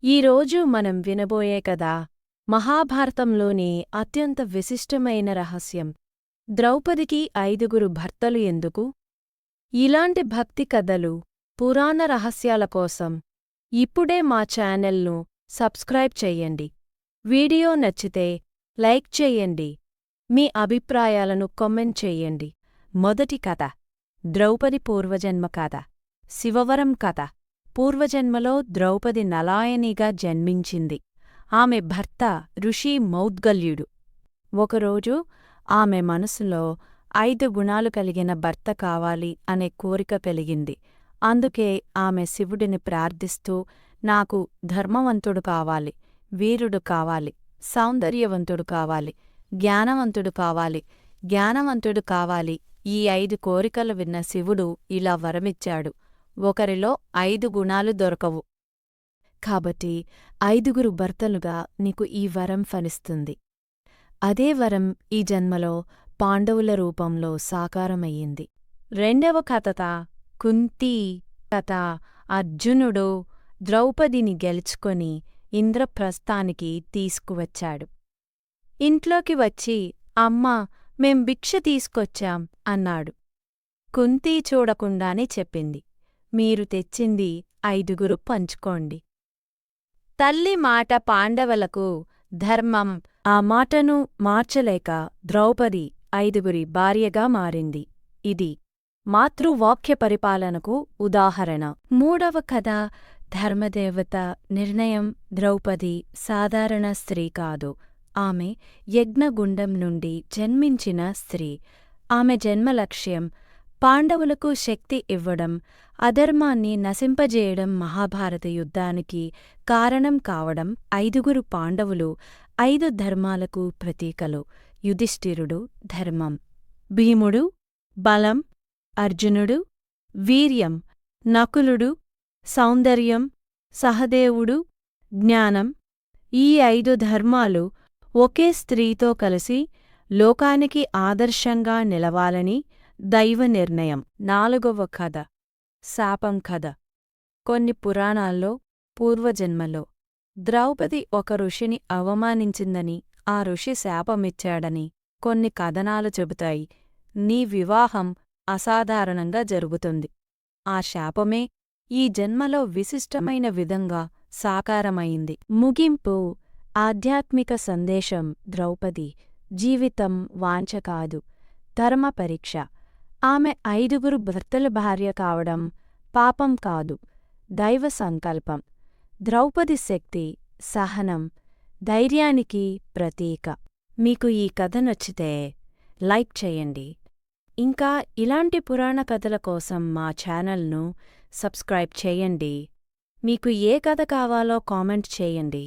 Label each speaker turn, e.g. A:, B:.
A: ఈరోజు మనం వినబోయే కథ మహాభారతంలోని అత్యంత విశిష్టమైన రహస్యం. ద్రౌపదికి 5 భర్తలు ఎందుకు? ఇలాంటి భక్తి కథలు, పురాణ రహస్యాల కోసం ఇప్పుడే మా ఛానల్ను సబ్స్క్రైబ్ చెయ్యండి. వీడియో నచ్చితే లైక్ చెయ్యండి. మీ అభిప్రాయాలను కామెంట్ చెయ్యండి. మొదటి కథ, ద్రౌపది పూర్వజన్మ కథ. శివవరం కథ. పూర్వజన్మలో ద్రౌపది నలాయనిగా జన్మించింది. ఆమె భర్త ఋషి మౌద్గల్యుడు. ఒకరోజు ఆమె మనసులో 5 గుణాలు కలిగిన భర్త కావాలి అనే కోరిక కలిగింది. అందుకే ఆమె శివుడిని ప్రార్థిస్తూ, నాకు ధర్మవంతుడు కావాలి, వీరుడు కావాలి, సౌందర్యవంతుడు కావాలి, జ్ఞానవంతుడు కావాలి, జ్ఞానవంతుడు కావాలి. ఈ 5 కోరికలు విన్న శివుడు ఇలా వరమిచ్చాడు: ఒకరిలో 5 గుణాలు దొరకవు. కాబట్టి 5 భర్తలుగా నీకు ఈ వరం ఫలిస్తుంది. అదే వరం ఈ జన్మలో పాండవుల రూపంలో సాకారమయ్యింది. రెండవ కథ, కుంతీ కథ. అర్జునుడు ద్రౌపదిని గెలుచుకొని ఇంద్రప్రస్థానికి తీసుకువచ్చాడు. ఇంట్లోకి వచ్చి, అమ్మా, మేం భిక్ష తీసుకొచ్చాం అన్నాడు. కుంతీ చూడకుండానే చెప్పింది, మీరు తెచ్చింది 5 పంచుకోండి. తల్లి మాట పాండవులకు ధర్మం. ఆ మాటను మార్చలేక ద్రౌపది 5 భార్యగా మారింది. ఇది మాతృవాక్య పరిపాలనకు ఉదాహరణ. మూడవ కథ, ధర్మదేవత నిర్ణయం. ద్రౌపది సాధారణ స్త్రీ కాదు. ఆమె యజ్ఞగుండం నుండి జన్మించిన స్త్రీ. ఆమె జన్మ లక్ష్యం పాండవులకు శక్తి ఇవ్వడం, అధర్మాన్ని నశింపజేయడం. మహాభారత యుద్ధానికి కారణం కావడం 5 పాండవులు 5 ధర్మాలకు ప్రతీకలు. యుధిష్ఠిరుడు ధర్మం, భీముడు బలం, అర్జునుడు వీర్యం, నకులుడు సౌందర్యం, సహదేవుడు జ్ఞానం. ఈ 5 ధర్మాలు ఒకే స్త్రీతో కలిసి లోకానికి ఆదర్శంగా నిలవాలని దైవ నిర్ణయం. నాలుగవ కథ, శాపం కథ. కొన్ని పురాణాల్లో పూర్వజన్మలో ద్రౌపది ఒక ఋషిని అవమానించిందని, ఆ ఋషి శాపమిచ్చాడని కొన్ని కథనాలు చెబుతాయి. నీ వివాహం అసాధారణంగా జరుగుతుంది. ఆ శాపమే ఈ జన్మలో విశిష్టమైన విధంగా సాకారమైంది. ముగింపు, ఆధ్యాత్మిక సందేశం. ద్రౌపది జీవితం వాంఛ కాదు, ధర్మ పరీక్ష. ఆమె 5 భర్తల భార్య కావడం పాపం కాదు, దైవ సంకల్పం. ద్రౌపది శక్తి, సహనం, ధైర్యానికి ప్రతీక. మీకు ఈ కథ నచ్చితే లైక్ చేయండి. ఇంకా ఇలాంటి పురాణ కథల కోసం మా ఛానల్ను సబ్స్క్రైబ్ చేయండి. మీకు ఏ కథ కావాలో కామెంట్ చేయండి.